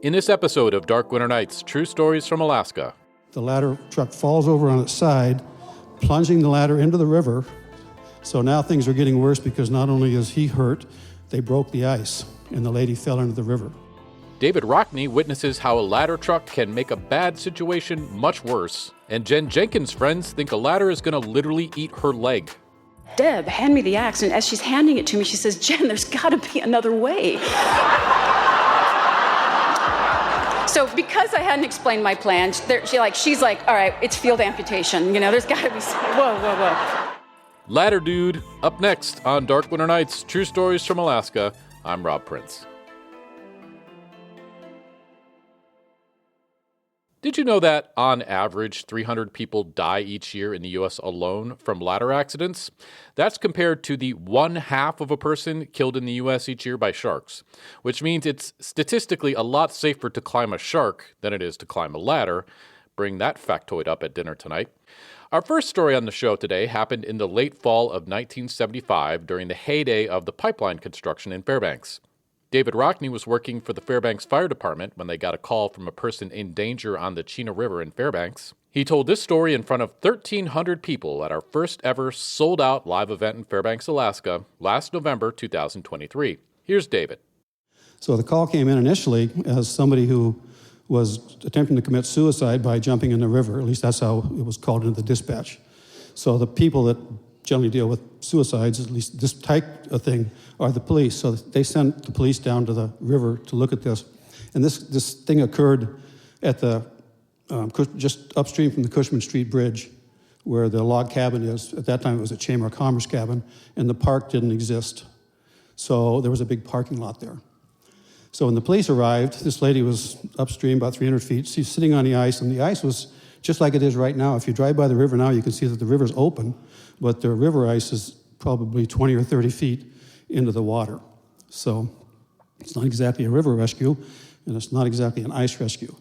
In this episode of Dark Winter Nights, True Stories from Alaska. The ladder truck falls over on its side, plunging the ladder into the river. So now things are getting worse because not only is he hurt, they broke the ice, and the lady fell into the river. David Rockney witnesses how a ladder truck can make a bad situation much worse. And Jenn Jenkins' friends think a ladder is going to literally eat her leg. Deb, hand me the axe. And as she's handing it to me, she says, Jen, there's got to be another way. So because I hadn't explained my plan, she's like, all right, it's field amputation. There's got to be some, whoa. Ladder Dude, up next on Dark Winter Nights, True Stories from Alaska. I'm Rob Prince. Did you know that, on average, 300 people die each year in the U.S. alone from ladder accidents? That's compared to the 1/2 of a person killed in the U.S. each year by sharks, which means it's statistically a lot safer to climb a shark than it is to climb a ladder. Bring that factoid up at dinner tonight. Our first story on the show today happened in the late fall of 1975 during the heyday of the pipeline construction in Fairbanks. David Rockney was working for the Fairbanks Fire Department when they got a call from a person in danger on the Chena River in Fairbanks. He told this story in front of 1,300 people at our first ever sold-out live event in Fairbanks, Alaska, last November 2023. Here's David. So the call came in initially as somebody who was attempting to commit suicide by jumping in the river. At least that's how it was called into the dispatch. So the people that generally deal with suicides, at least this type of thing, are the police. So they sent the police down to the river to look at this. And this thing occurred at the just upstream from the Cushman Street Bridge, where the log cabin is. At that time, it was a Chamber of Commerce cabin, and the park didn't exist. So there was a big parking lot there. So when the police arrived, this lady was upstream about 300 feet. She's sitting on the ice, and the ice was just like it is right now. If you drive by the river now, you can see that the river's open, but the river ice is probably 20 or 30 feet into the water. So it's not exactly a river rescue, and it's not exactly an ice rescue.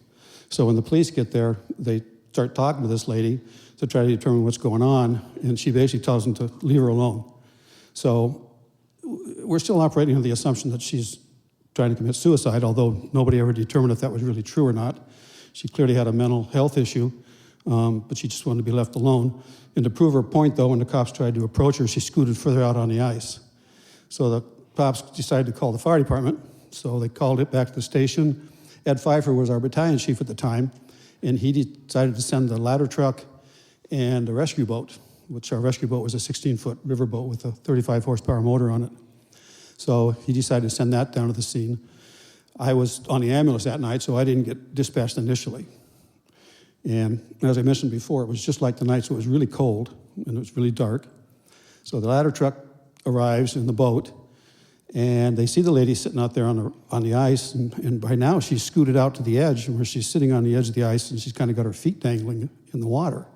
So when the police get there, they start talking to this lady to try to determine what's going on, and she basically tells them to leave her alone. So we're still operating on the assumption that she's trying to commit suicide, although nobody ever determined if that was really true or not. She clearly had a mental health issue, but she just wanted to be left alone. And to prove her point, though, when the cops tried to approach her, she scooted further out on the ice. So the cops decided to call the fire department. So they called it back to the station. Ed Pfeiffer was our battalion chief at the time, and he decided to send the ladder truck and a rescue boat, which our rescue boat was a 16-foot river boat with a 35-horsepower motor on it. So he decided to send that down to the scene. I was on the ambulance that night, so I didn't get dispatched initially. And as I mentioned before, it was just like the night, so it was really cold, and it was really dark. So the ladder truck arrives in the boat, and they see the lady sitting out there on the ice, and by now she's scooted out to the edge, where she's sitting on the edge of the ice, and she's kind of got her feet dangling in the water.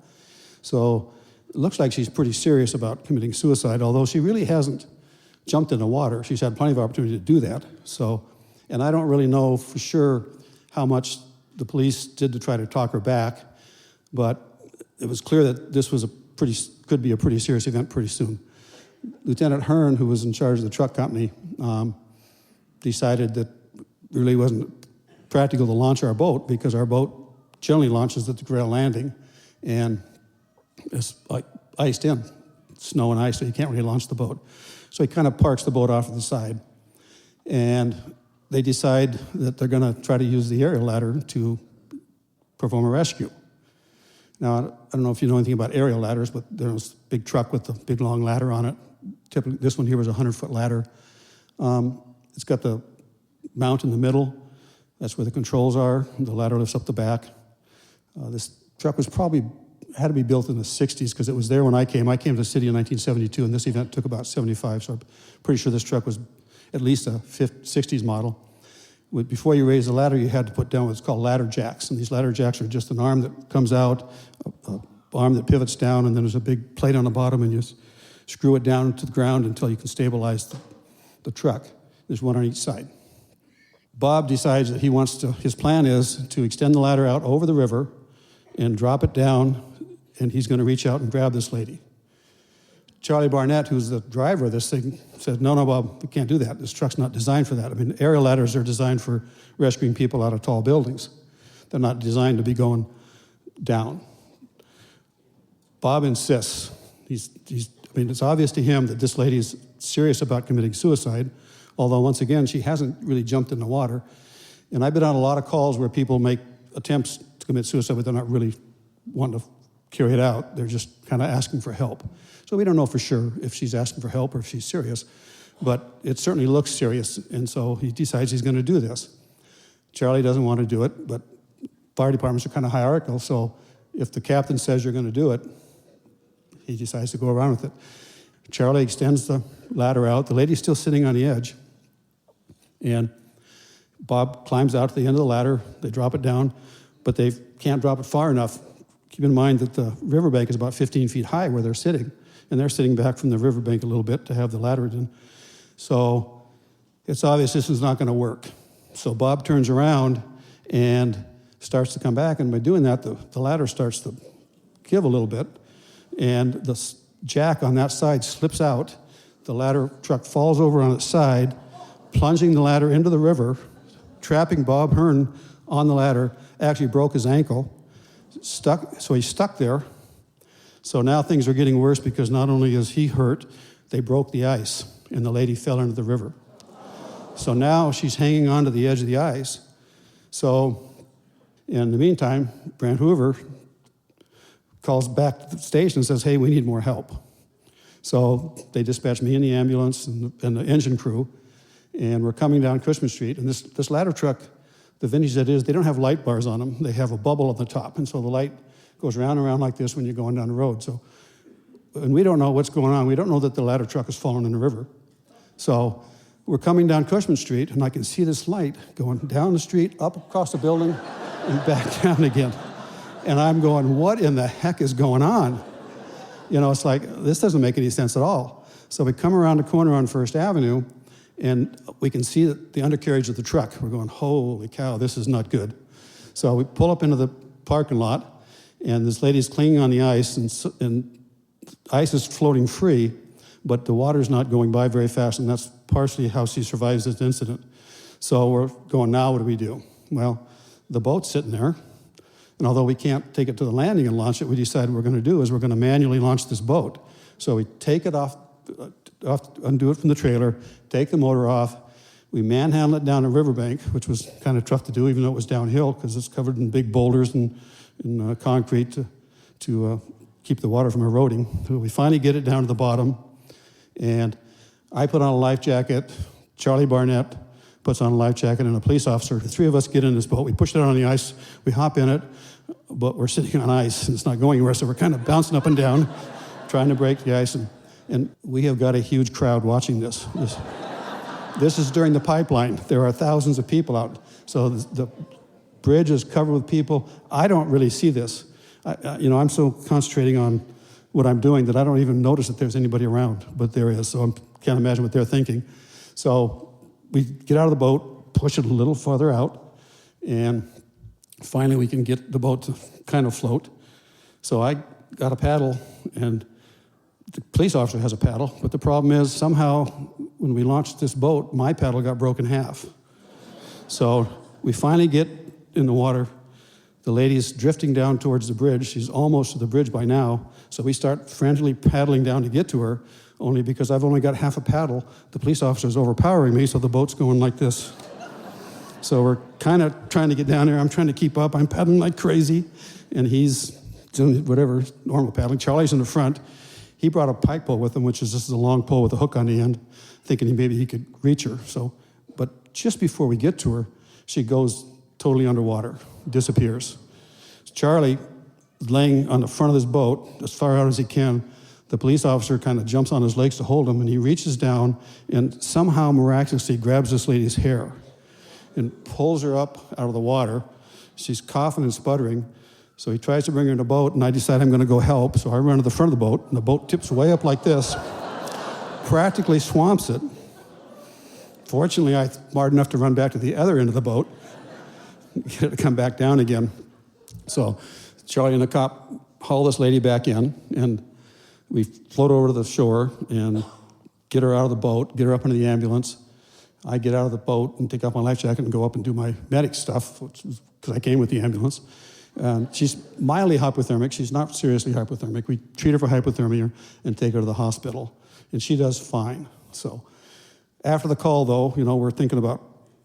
So it looks like she's pretty serious about committing suicide, although she really hasn't jumped in the water. She's had plenty of opportunity to do that. And I don't really know for sure how much the police did to try to talk her back, but it was clear that this was could be a pretty serious event pretty soon. Lieutenant Hearn, who was in charge of the truck company, decided that it really wasn't practical to launch our boat because our boat generally launches at the Grail Landing, and it's like iced in, snow and ice, so you can't really launch the boat. So he kind of parks the boat off to the side, and they decide that they're going to try to use the aerial ladder to perform a rescue. Now, I don't know if you know anything about aerial ladders, but there's a big truck with a big long ladder on it. Typically, this one here was a 100-foot ladder. It's got the mount in the middle. That's where the controls are. The ladder lifts up the back. This truck had to be built in the 60s because it was there when I came. I came to the city in 1972, and this event took about 75, so I'm pretty sure this truck was at least a 60s model. Before you raise the ladder, you had to put down what's called ladder jacks, and these ladder jacks are just an arm that comes out, an arm that pivots down, and then there's a big plate on the bottom, and you screw it down to the ground until you can stabilize the truck. There's one on each side. Bob decides that his plan is to extend the ladder out over the river and drop it down, and he's going to reach out and grab this lady. Charlie Barnett, who's the driver of this thing, said, no, Bob, we can't do that. This truck's not designed for that. I mean, aerial ladders are designed for rescuing people out of tall buildings. They're not designed to be going down. Bob insists. I mean, it's obvious to him that this lady is serious about committing suicide, although, once again, she hasn't really jumped in the water. And I've been on a lot of calls where people make attempts to commit suicide, but they're not really wanting to carry it out. They're just kind of asking for help. So we don't know for sure if she's asking for help or if she's serious, but it certainly looks serious, and so he decides he's going to do this. Charlie doesn't want to do it, but fire departments are kind of hierarchical, so if the captain says you're going to do it, he decides to go around with it. Charlie extends the ladder out. The lady's still sitting on the edge, and Bob climbs out to the end of the ladder. They drop it down, but they can't drop it far enough. Keep in mind that the riverbank is about 15 feet high where they're sitting, and they're sitting back from the riverbank a little bit to have the ladder in. So it's obvious this is not going to work. So Bob turns around and starts to come back, and by doing that, the ladder starts to give a little bit, and the jack on that side slips out. The ladder truck falls over on its side, plunging the ladder into the river, trapping Bob Hearn on the ladder, actually broke his ankle, so he's stuck there. So now things are getting worse because not only is he hurt, they broke the ice, and the lady fell into the river. So now she's hanging on to the edge of the ice. So in the meantime, Brent Hoover calls back to the station and says, hey, we need more help. So they dispatch me and the ambulance and the engine crew, and we're coming down Cushman Street. And this ladder truck, the vintage that is, they don't have light bars on them. They have a bubble on the top, and so the light goes round and around like this when you're going down the road. So, and we don't know what's going on. We don't know that the ladder truck has fallen in the river. So we're coming down Cushman Street, and I can see this light going down the street, up across the building, and back down again. And I'm going, what in the heck is going on? You know, it's like, this doesn't make any sense at all. So we come around the corner on First Avenue, and we can see the undercarriage of the truck. We're going, holy cow, this is not good. So we pull up into the parking lot, and this lady's clinging on the ice, and ice is floating free, but the water's not going by very fast, and that's partially how she survives this incident. So we're going, now what do we do? Well, the boat's sitting there, and although we can't take it to the landing and launch it, we decided what we're going to do is we're going to manually launch this boat. So we take it off, undo it from the trailer, take the motor off, we manhandle it down a riverbank, which was kind of tough to do, even though it was downhill, because it's covered in big boulders and concrete to keep the water from eroding. So we finally get it down to the bottom, and I put on a life jacket. Charlie Barnett puts on a life jacket, and a police officer. The three of us get in this boat. We push it out on the ice. We hop in it, but we're sitting on ice, and it's not going anywhere, so we're kind of bouncing up and down, trying to break the ice. And we have got a huge crowd watching this. This is during the pipeline. There are thousands of people out. So the bridge is covered with people. I don't really see this. I'm so concentrating on what I'm doing that I don't even notice that there's anybody around, but there is. So I can't imagine what they're thinking. So we get out of the boat, push it a little farther out, and finally we can get the boat to kind of float. So I got a paddle, and the police officer has a paddle, but the problem is somehow when we launched this boat, my paddle got broken in half. So we finally get in the water. The lady's drifting down towards the bridge. She's almost to the bridge by now. So we start frantically paddling down to get to her, only because I've only got half a paddle. The police officer's overpowering me, so the boat's going like this. So we're kind of trying to get down there. I'm trying to keep up. I'm paddling like crazy, and he's doing whatever, normal paddling. Charlie's in the front. He brought a pike pole with him, which is just a long pole with a hook on the end, thinking maybe he could reach her. But just before we get to her, she goes totally underwater, disappears. Charlie is laying on the front of this boat, as far out as he can. The police officer kind of jumps on his legs to hold him, and he reaches down and somehow miraculously grabs this lady's hair and pulls her up out of the water. She's coughing and sputtering. So he tries to bring her in the boat, and I decide I'm going to go help. So I run to the front of the boat, and the boat tips way up like this, practically swamps it. Fortunately, I'm smart enough to run back to the other end of the boat, get it to come back down again. So Charlie and the cop haul this lady back in, and we float over to the shore and get her out of the boat, get her up into the ambulance. I get out of the boat and take off my life jacket and go up and do my medic stuff, because I came with the ambulance. She's mildly hypothermic. She's not seriously hypothermic. We treat her for hypothermia and take her to the hospital, and she does fine. So after the call, though, we're thinking about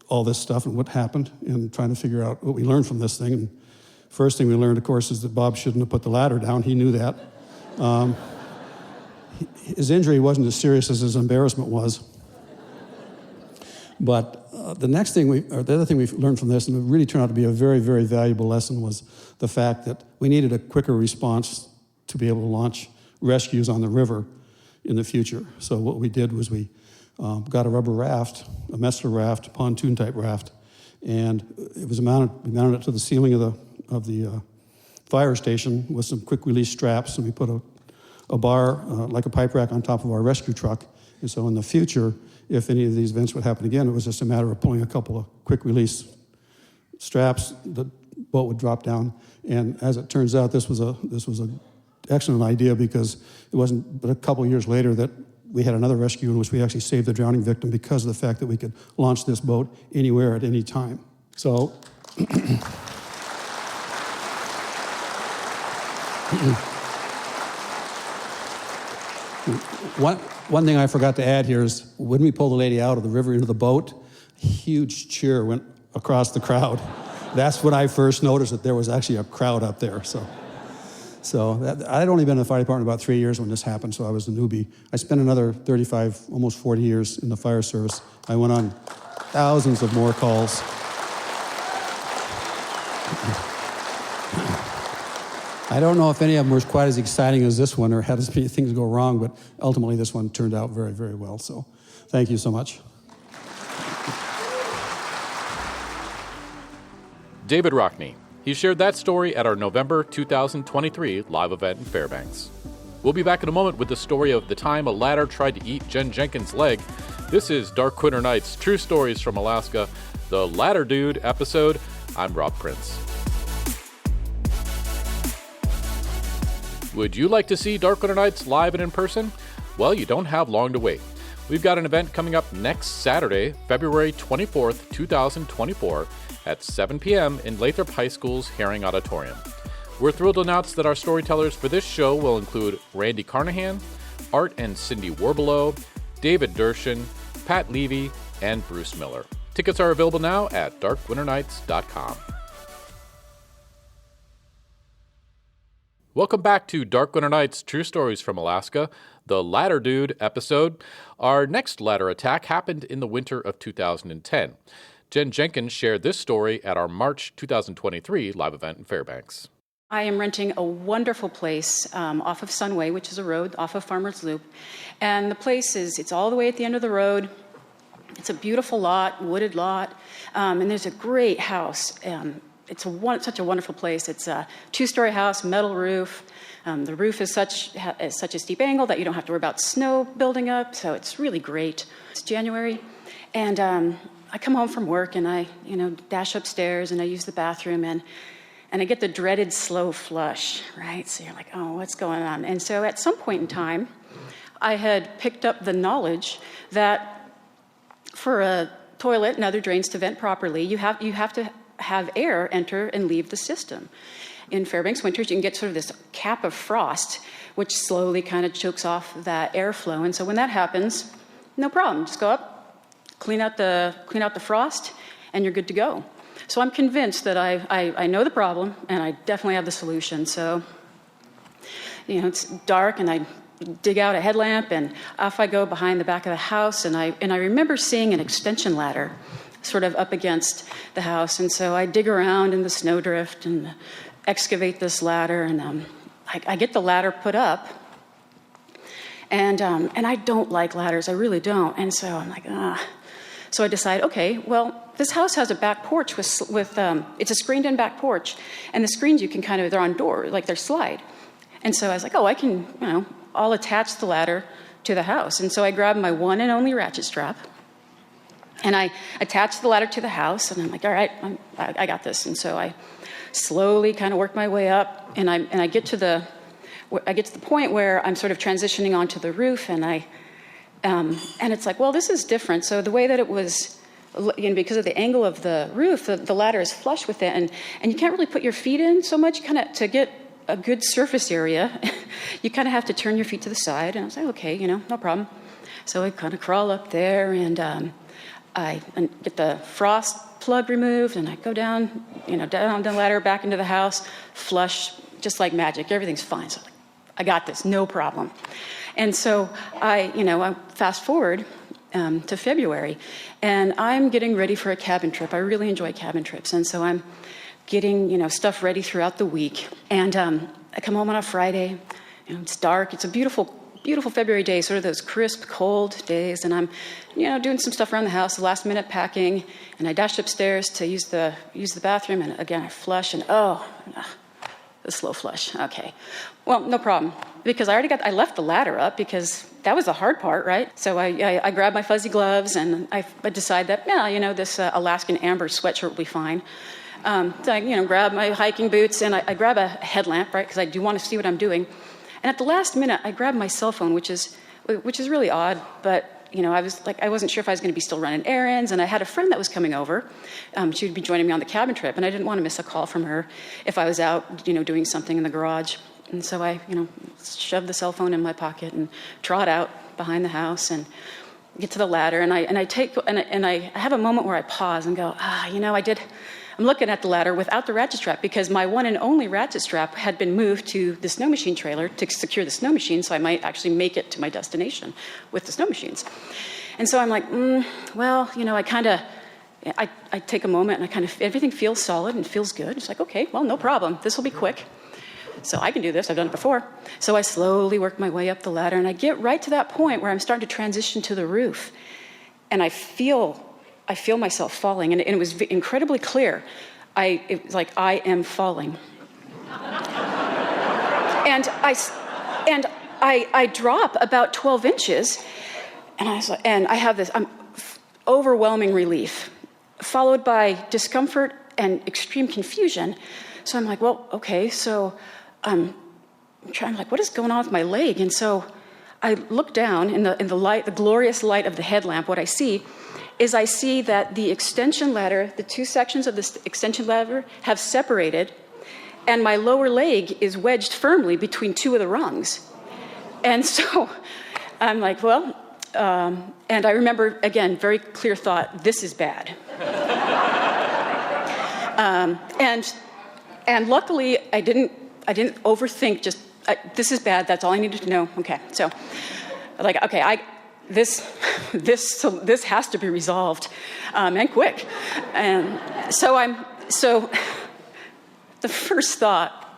all this stuff and what happened and trying to figure out what we learned from this thing. And first thing we learned, of course, is that Bob shouldn't have put the ladder down. He knew that. His injury wasn't as serious as his embarrassment was. But the other thing we learned from this, and it really turned out to be a very, very valuable lesson, was the fact that we needed a quicker response to be able to launch rescues on the river in the future. So what we did was we got a rubber raft, a Messler raft, pontoon-type raft, and we mounted it to the ceiling of the fire station with some quick-release straps, and we put a bar, like a pipe rack, on top of our rescue truck. And so in the future, if any of these events would happen again, it was just a matter of pulling a couple of quick-release straps, the boat would drop down. And as it turns out, this was an excellent idea, because it wasn't but a couple of years later that we had another rescue in which we actually saved the drowning victim, because of the fact that we could launch this boat anywhere at any time. So One thing I forgot to add here is when we pulled the lady out of the river into the boat, a huge cheer went across the crowd. That's when I first noticed that there was actually a crowd up there. I'd only been in the fire department about 3 years when this happened, so I was a newbie. I spent another 35, almost 40 years in the fire service. I went on thousands of more calls. I don't know if any of them were quite as exciting as this one or had as many things go wrong, but ultimately this one turned out very, very well. So thank you so much. David Rockney. He shared that story at our November 2023 live event in Fairbanks. We'll be back in a moment with the story of the time a ladder tried to eat Jenn Jenkins' leg. This is Dark Winter Nights, True Stories from Alaska, the Ladder Dude episode. I'm Rob Prince. Would you like to see Dark Winter Nights live and in person? Well, you don't have long to wait. We've got an event coming up next Saturday, February 24th, 2024, at 7 p.m. in Lathrop High School's Herring Auditorium. We're thrilled to announce that our storytellers for this show will include Randy Carnahan, Art and Cindy Warbelow, David Dershin, Pat Levy, and Bruce Miller. Tickets are available now at darkwinternights.com. Welcome back to Dark Winter Nights, True Stories from Alaska, the Ladder Dude episode. Our next ladder attack happened in the winter of 2010. Jenn Jenkins shared this story at our March 2023 live event in Fairbanks. I am renting a wonderful place off of Sunway, which is a road off of Farmers Loop. And the place it's all the way at the end of the road. It's a beautiful lot, wooded lot, and there's a great house. It's such a wonderful place. It's a two-story house, metal roof. The roof is such a steep angle that you don't have to worry about snow building up, so it's really great. It's January, and I come home from work, and I dash upstairs, and I use the bathroom, and I get the dreaded slow flush, right? So you're like, oh, what's going on? And so at some point in time, I had picked up the knowledge that for a toilet and other drains to vent properly, you have to have air enter and leave the system. In Fairbanks winters, you can get sort of this cap of frost, which slowly kind of chokes off that airflow. And so when that happens, no problem. Just go up, clean out the frost, and you're good to go. So I'm convinced that I know the problem, and I definitely have the solution. So, it's dark, and I dig out a headlamp, and off I go behind the back of the house, and I remember seeing an extension ladder sort of up against the house. And so I dig around in the snowdrift and excavate this ladder, and I get the ladder put up. And I don't like ladders, I really don't. And so I'm like, So I decide, okay, well, this house has a back porch with it's a screened-in back porch, and the screens you can they're on door, like they're slide. And so I was like, I can, I'll attach the ladder to the house. And so I grabbed my one and only ratchet strap, and I attached the ladder to the house, and I'm like, all right, I got this. And so I slowly kind of work my way up, and I get to I get to the point where I'm sort of transitioning onto the roof, and it's like, well, this is different. So the way that it was, because of the angle of the roof, the ladder is flush with it, and you can't really put your feet in so much, kind of to get a good surface area. You kind of have to turn your feet to the side. And I was like, okay, no problem. So I kind of crawl up there, and I get the frost plug removed, and I go down, down the ladder, back into the house, flush, just like magic. Everything's fine. So I got this, no problem. And so I fast forward to February, and I'm getting ready for a cabin trip. I really enjoy cabin trips, and so I'm getting stuff ready throughout the week. And I come home on a Friday. It's dark. It's a beautiful February day, sort of those crisp, cold days. And I'm doing some stuff around the house, the last minute packing. And I dash upstairs to use the bathroom. And again, I flush. And the slow flush. Okay, well, no problem, because I left the ladder up, because that was the hard part, right? So I grab my fuzzy gloves, and I decide that this Alaskan amber sweatshirt will be fine. So I grab my hiking boots, and I grab a headlamp, right, because I do want to see what I'm doing. And at the last minute, I grab my cell phone, which is really odd, but I wasn't sure if I was going to be still running errands, and I had a friend that was coming over. She would be joining me on the cabin trip, and I didn't want to miss a call from her if I was out, doing something in the garage. And so I, shoved the cell phone in my pocket and trot out behind the house and get to the ladder, and I have a moment where I pause and go, I'm looking at the ladder without the ratchet strap, because my one and only ratchet strap had been moved to the snow machine trailer to secure the snow machine, so I might actually make it to my destination with the snow machines. And so I'm like, I take a moment, and everything feels solid and feels good. It's like, okay, well, no problem. This will be quick. So I can do this. I've done it before. So I slowly work my way up the ladder, and I get right to that point where I'm starting to transition to the roof. And I feel myself falling, and it was incredibly clear. It was like, I am falling. And I drop about 12 inches, and I have this overwhelming relief, followed by discomfort and extreme confusion. So I'm like, well, okay, so I'm trying, what is going on with my leg? And so I look down in the light, the glorious light of the headlamp. What I see that the extension ladder, the two sections of this extension ladder have separated, and my lower leg is wedged firmly between two of the rungs. And so I'm like, well, and I remember, again, very clear thought, this is bad. And luckily, I didn't overthink. This is bad. That's all I needed to know. Okay, so this has to be resolved, and quick. And so the first thought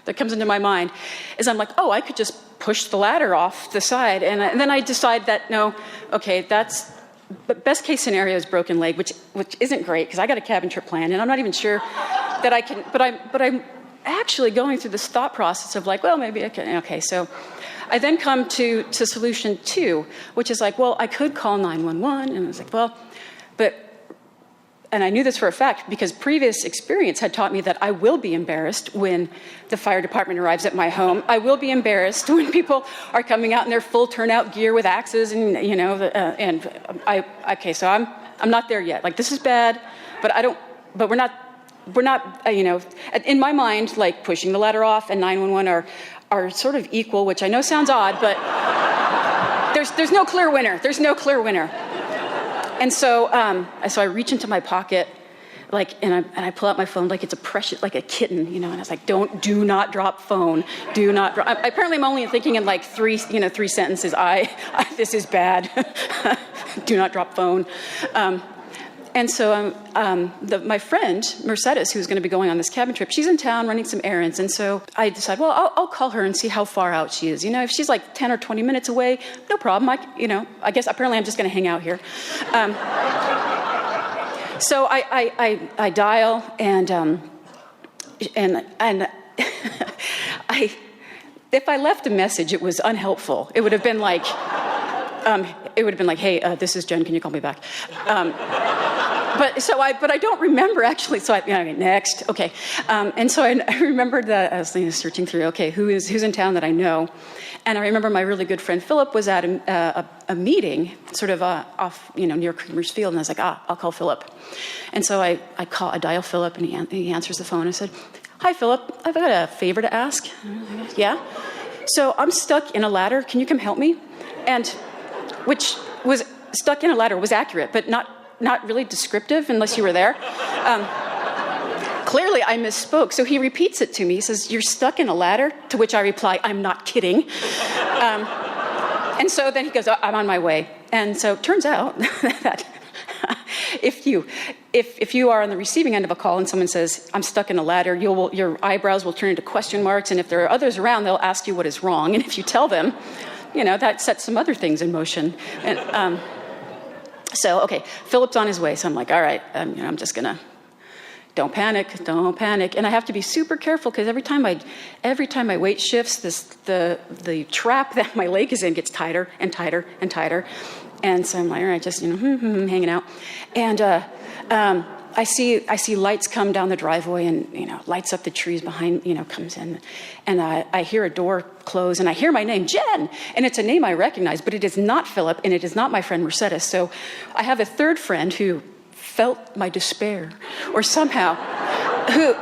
that comes into my mind is, I'm like, I could just push the ladder off the side, and then I decide that no, okay, but best case scenario is broken leg, which isn't great, because I got a cabin trip planned, and I'm not even sure that I can. But I'm actually going through this thought process of like, well, maybe I can. Okay, so I then come to solution 2, which is like, well, I could call 911, and I was like, well, and I knew this for a fact because previous experience had taught me that I will be embarrassed when the fire department arrives at my home. I will be embarrassed when people are coming out in their full turnout gear with axes, and so I'm not there yet. Like, this is bad, but we're not, in my mind, like, pushing the ladder off and 911 are sort of equal, which I know sounds odd, but there's no clear winner. There's no clear winner. And so I reach into my pocket, and I pull out my phone like it's a precious, like a kitten, and I was like, do not drop phone, do not drop. Apparently, I'm only thinking in like three sentences. This is bad. Do not drop phone. And so my friend, Mercedes, who's going to be going on this cabin trip, she's in town running some errands. And so I decide, well, I'll call her and see how far out she is. If she's like 10 or 20 minutes away, no problem. I guess apparently I'm just going to hang out here. So I dial, and if I left a message, it was unhelpful. It would have been like, hey, this is Jen. Can you call me back? But I don't remember actually. So next, okay. And so I remembered that I was searching through. Okay, who's in town that I know? And I remember my really good friend Philip was at a meeting, sort of off, near Creamer's Field, and I was like, I'll call Philip. And so I dial Philip, and he answers the phone. I said, "Hi, Philip. I've got a favor to ask." Yeah. So I'm stuck in a ladder. Can you come help me? And which was stuck in a ladder was accurate, but not really descriptive unless you were there. Clearly, I misspoke. So he repeats it to me. He says, "You're stuck in a ladder?" To which I reply, "I'm not kidding." And so then he goes, "I'm on my way." And so it turns out that if you are on the receiving end of a call and someone says, "I'm stuck in a ladder," your eyebrows will turn into question marks. And if there are others around, they'll ask you what is wrong. And if you tell them, that sets some other things in motion. And so, okay, Philip's on his way. So I'm like, all right, I'm just going to, don't panic. And I have to be super careful because every time my weight shifts, the trap that my leg is in gets tighter and tighter and tighter. And so I'm like, all right, just, hanging out. And I see lights come down the driveway and, lights up the trees behind, comes in. And I hear a door close and I hear my name, Jenn. And it's a name I recognize, but it is not Philip and it is not my friend Mercedes. So I have a third friend who felt my despair or somehow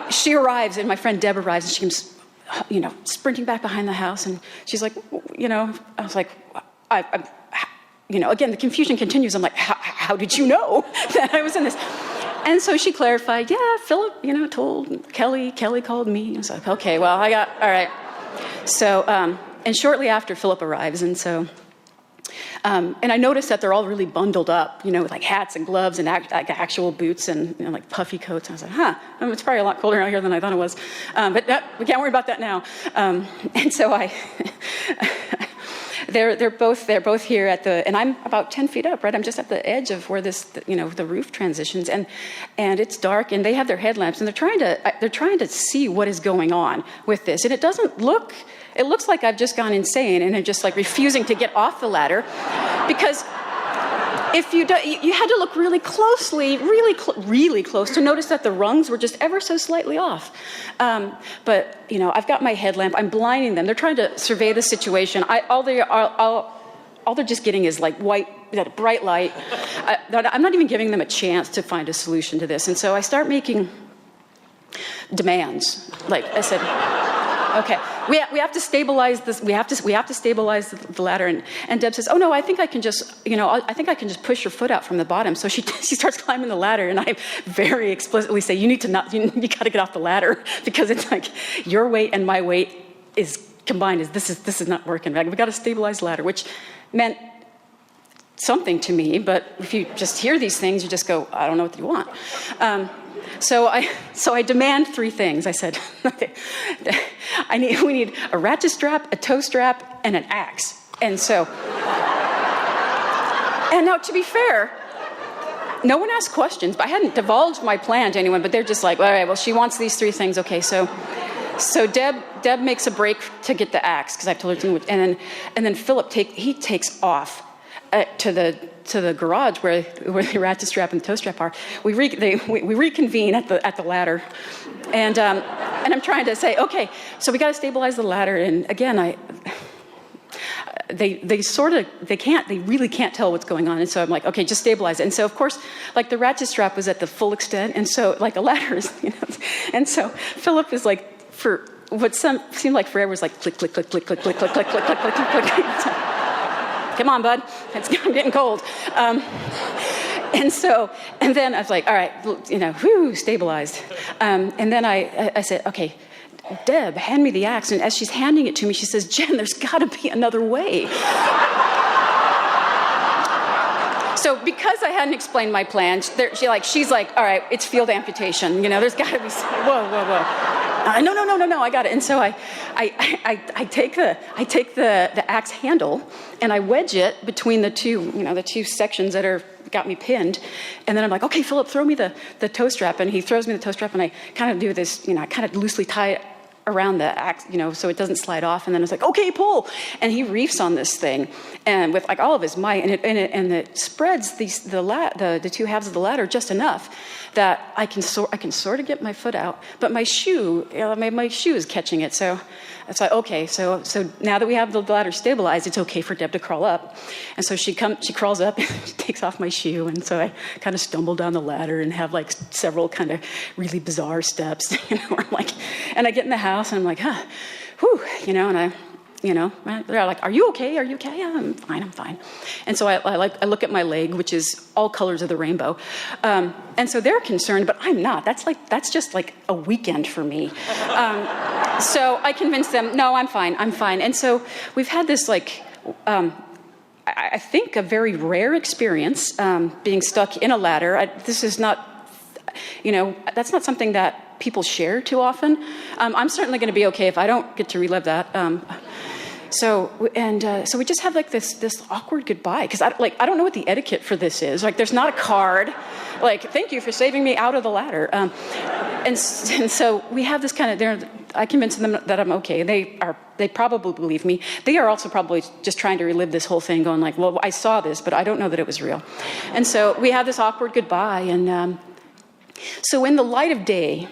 she arrives and my friend Deb arrives and she comes, sprinting back behind the house. And she's like, I was like, again, the confusion continues. I'm like, how did you know that I was in this? And so she clarified, yeah, Philip, told Kelly called me. I was like, okay, well, all right. So, and shortly after Philip arrives, and so, and I noticed that they're all really bundled up, with like hats and gloves and like actual boots and like puffy coats. And I was like, it's probably a lot colder out here than I thought it was. But we can't worry about that now. And so they're both here and I'm about 10 feet up, right? I'm just at the edge of where the roof transitions and it's dark and they have their headlamps and they're trying to see what is going on with this. And it looks like I've just gone insane and I'm just like refusing to get off the ladder because if you had to look really closely, really close to notice that the rungs were just ever so slightly off. But I've got my headlamp. I'm blinding them. They're trying to survey the situation. All they're just getting is like that bright light. I'm not even giving them a chance to find a solution to this. And so I start making demands. Like I said, okay, we have to stabilize this. We have to stabilize the ladder. And Deb says, "Oh no, I think I can just push your foot out from the bottom." So she starts climbing the ladder, and I very explicitly say, "You got to get off the ladder because it's like your weight and my weight is combined. This is not working. Right? We got to stabilize the ladder," which meant something to me. But if you just hear these things, you just go, "I don't know what you want." So I demand three things. I said, we need a ratchet strap, a tow strap, and an axe. And now to be fair, no one asked questions, but I hadn't divulged my plan to anyone, but they're just like, all right, well, she wants these three things. Okay, so Deb makes a break to get the axe because I've told her to, and then Philip takes off to the garage where the ratchet strap and the tow strap are. We reconvene at the ladder, and I'm trying to say, okay, so we got to stabilize the ladder. And again, they really can't tell what's going on. And so I'm like, okay, just stabilize it. And so of course, like the ratchet strap was at the full extent, and so like a ladder is, and so Philip is like, for what seemed like forever, was like click click click click click click click click click click click click click. Come on, bud. I'm getting cold. And then I was like, all right, stabilized. And then I said, okay, Deb, hand me the axe. And as she's handing it to me, she says, Jenn, there's got to be another way. So because I hadn't explained my plan, she's like, all right, it's field amputation. There's got to be, whoa. No, I got it. And so I take the axe handle and I wedge it between the two sections that got me pinned. And then I'm like, okay, Philip, throw me the tow strap. And he throws me the tow strap and I kind of do this, I kind of loosely tie it around the axe, so it doesn't slide off. And then it's like, okay, pull. And he reefs on this thing, and with like all of his might, and it spreads the two halves of the ladder just enough that I can sort of get my foot out, but my shoe is catching it. So it's like, okay, so now that we have the ladder stabilized, it's okay for Deb to crawl up. And so she crawls up and she takes off my shoe, and so I kind of stumble down the ladder and have like several kind of really bizarre steps, where I'm like, and I get in the house and I'm like, whew, and they're like, are you okay? Are you okay? Yeah, I'm fine. And so I look at my leg, which is all colors of the rainbow. And so they're concerned, but I'm not. That's just like a weekend for me. So I convinced them, no, I'm fine. And so we've had this I think a very rare experience, being stuck in a ladder. This is not, that's not something that people share too often. I'm certainly going to be okay if I don't get to relive that. So we just have like this awkward goodbye, because I don't know what the etiquette for this is. Like, there's not a card, like, thank you for saving me out of the ladder. And so we have this kind of, I convinced them that I'm okay. They probably believe me. They are also probably just trying to relive this whole thing, going like, well, I saw this, but I don't know that it was real. And so we have this awkward goodbye. And so in the light of day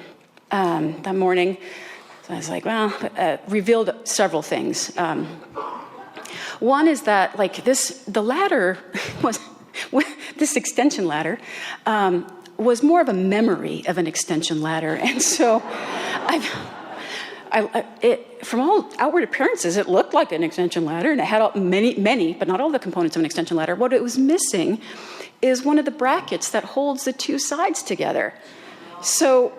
that morning, I was like, well, revealed several things. One is that the ladder this extension ladder was more of a memory of an extension ladder. And so from all outward appearances, it looked like an extension ladder, and it had many, but not all the components of an extension ladder. What it was missing is one of the brackets that holds the two sides together. So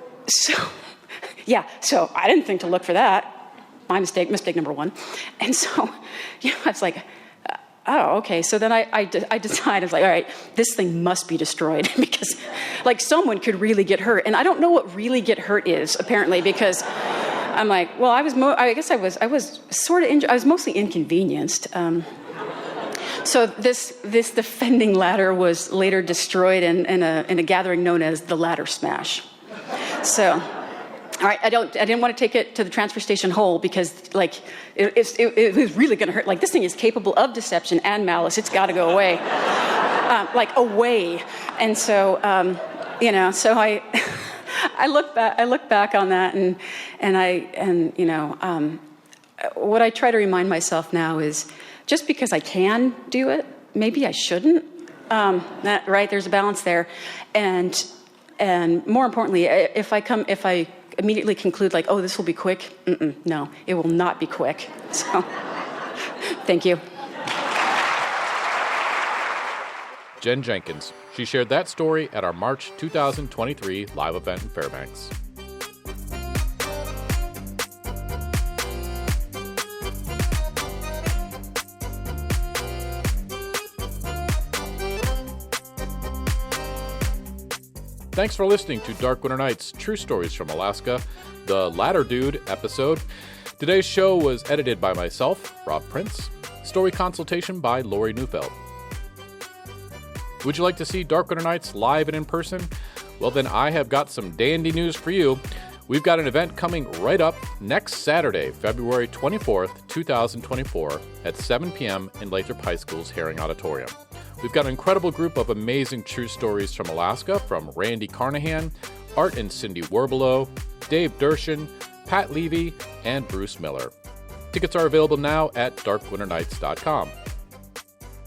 I didn't think to look for that. My mistake number one. And so, I was like, oh, okay. So then I decided, I was like, all right, this thing must be destroyed, because someone could really get hurt. And I don't know what really get hurt is, apparently, because I'm like, well, I was sort of injured. I was mostly inconvenienced. So this defending ladder was later destroyed in a gathering known as the Ladder Smash. So, all right, I didn't want to take it to the transfer station whole, because it was really going to hurt. This thing is capable of deception and malice. It's got to go away, away. And so, so I look back on that, and what I try to remind myself now is, just because I can do it, maybe I shouldn't. Right? There's a balance there, and more importantly, if I immediately conclude oh, this will be quick, no, it will not be quick. So, thank you. Jenn Jenkins. She shared that story at our March 2023 live event in Fairbanks. Thanks for listening to Dark Winter Nights, True Stories from Alaska, the Ladder Dude episode. Today's show was edited by myself, Rob Prince. Story consultation by Lori Neufeld. Would you like to see Dark Winter Nights live and in person? Well, then I have got some dandy news for you. We've got an event coming right up next Saturday, February 24th, 2024 at 7 p.m. in Lathrop High School's Herring Auditorium. We've got an incredible group of amazing true stories from Alaska, from Randy Carnahan, Art and Cindy Werbelow, Dave Dershin, Pat Levy, and Bruce Miller. Tickets are available now at darkwinternights.com.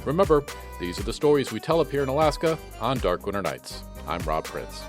Remember, these are the stories we tell up here in Alaska on Dark Winter Nights. I'm Rob Prince.